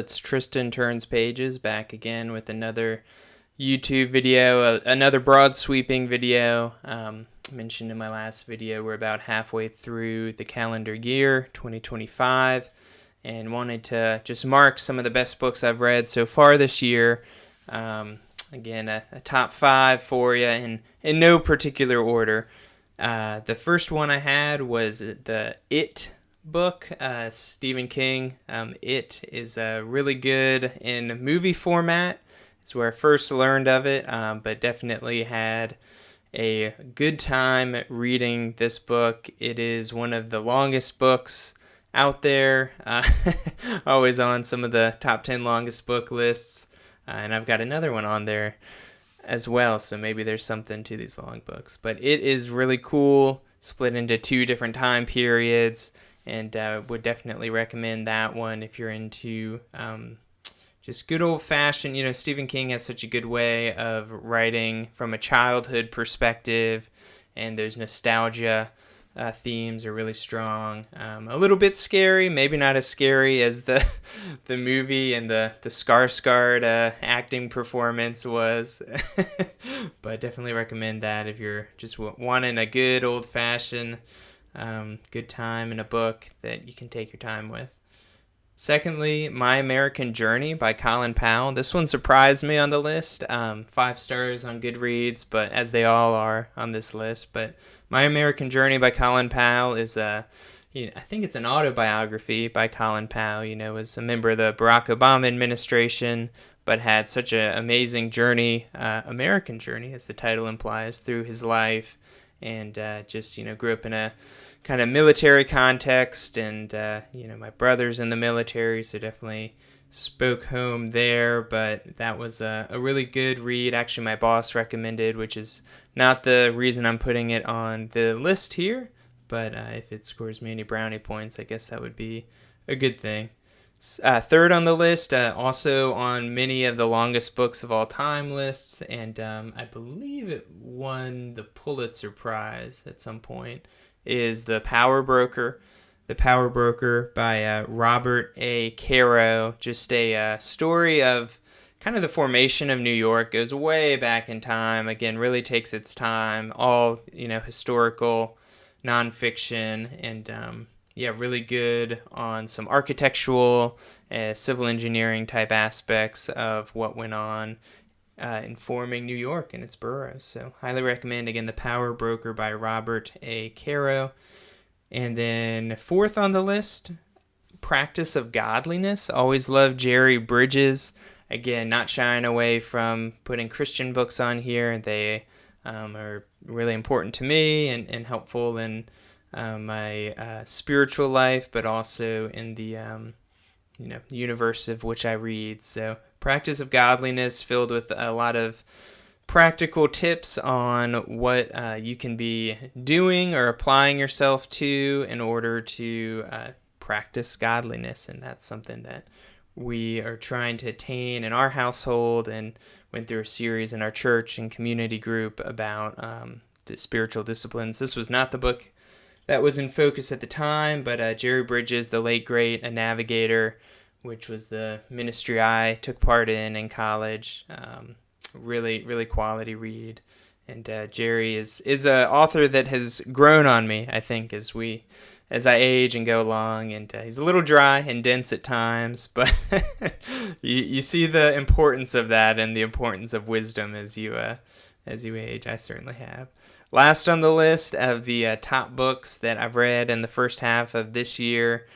It's Tristan Turns Pages back again with another YouTube video, another broad sweeping video. Mentioned in my last video, we're about halfway through the calendar year 2025 and wanted to just mark some of the best books I've read so far this year. Again, a top 5 for you in no particular order. The first one I had was the It book, Stephen King. It is really good in movie format. It's where I first learned of it, but definitely had a good time reading this book. It is one of the longest books out there, always on some of the top 10 longest book lists, and I've got another one on there as well, so maybe there's something to these long books. But it is really cool, split into 2 different time periods, and would definitely recommend that one if you're into just good old-fashioned, Stephen King has such a good way of writing from a childhood perspective, and those nostalgia themes are really strong. A little bit scary, maybe not as scary as the movie and the Skarsgård acting performance was, but definitely recommend that if you're just wanting a good old-fashioned good time in a book that you can take your time with. Secondly, My American Journey by Colin Powell. This one surprised me on the list. 5 stars on Goodreads, but as they all are on this list. But My American Journey by Colin Powell is I think it's an autobiography by Colin Powell. Was a member of the Barack Obama administration, but had such an amazing journey, American journey, as the title implies, through his life, and just grew up in a kind of military context, and my brother's in the military, so definitely spoke home there. But that was a really good read. Actually, my boss recommended, which is not the reason I'm putting it on the list here, but if it scores me any brownie points, I guess that would be a good thing. Third on the list, also on many of the longest books of all time lists, and I believe it won the Pulitzer Prize at some point, is The Power Broker. The Power Broker by Robert A. Caro. Just a story of kind of the formation of New York. Goes way back in time. Again, really takes its time. All, historical, nonfiction, and really good on some architectural, civil engineering type aspects of what went on in forming New York and its boroughs. So highly recommend, again, The Power Broker by Robert A. Caro. And then fourth on the list, Practice of Godliness. Always loved Jerry Bridges. Again, not shying away from putting Christian books on here. They are really important to me and helpful in my spiritual life, but also in the universe of which I read. So Practice of Godliness, filled with a lot of practical tips on what you can be doing or applying yourself to in order to practice godliness. And that's something that we are trying to attain in our household, and went through a series in our church and community group about the spiritual disciplines. This was not the book that was in focus at the time, but Jerry Bridges, the late great, a navigator, which was the ministry I took part in college. Really, really quality read. And Jerry is an author that has grown on me, I think, as I age and go along. And he's a little dry and dense at times, but you see the importance of that and the importance of wisdom as you age. I certainly have. Last on the list of the top books that I've read in the first half of this year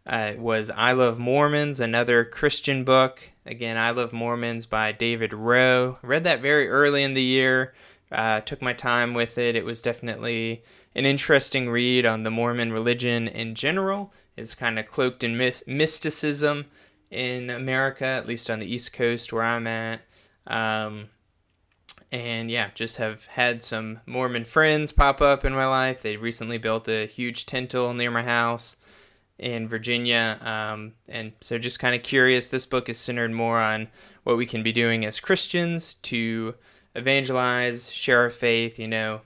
was I Love Mormons, another Christian book. Again, I Love Mormons by David Rowe. I read that very early in the year. Took my time with it. It was definitely an interesting read on the Mormon religion in general. It's kind of cloaked in mysticism in America, at least on the East Coast where I'm at. And just have had some Mormon friends pop up in my life. They recently built a huge temple near my house in Virginia, and so just kind of curious. This book is centered more on what we can be doing as Christians to evangelize, share our faith,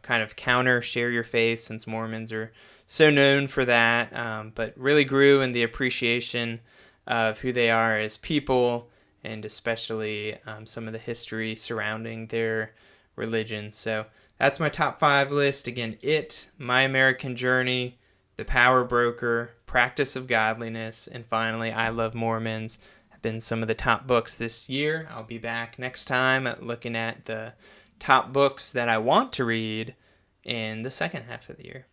kind of share your faith, since Mormons are so known for that, but really grew in the appreciation of who they are as people, and especially some of the history surrounding their religion. So that's my top 5 list. Again, It, My American Journey, The Power Broker, Practice of Godliness, and finally, I Love Mormons have been some of the top books this year. I'll be back next time looking at the top books that I want to read in the second half of the year.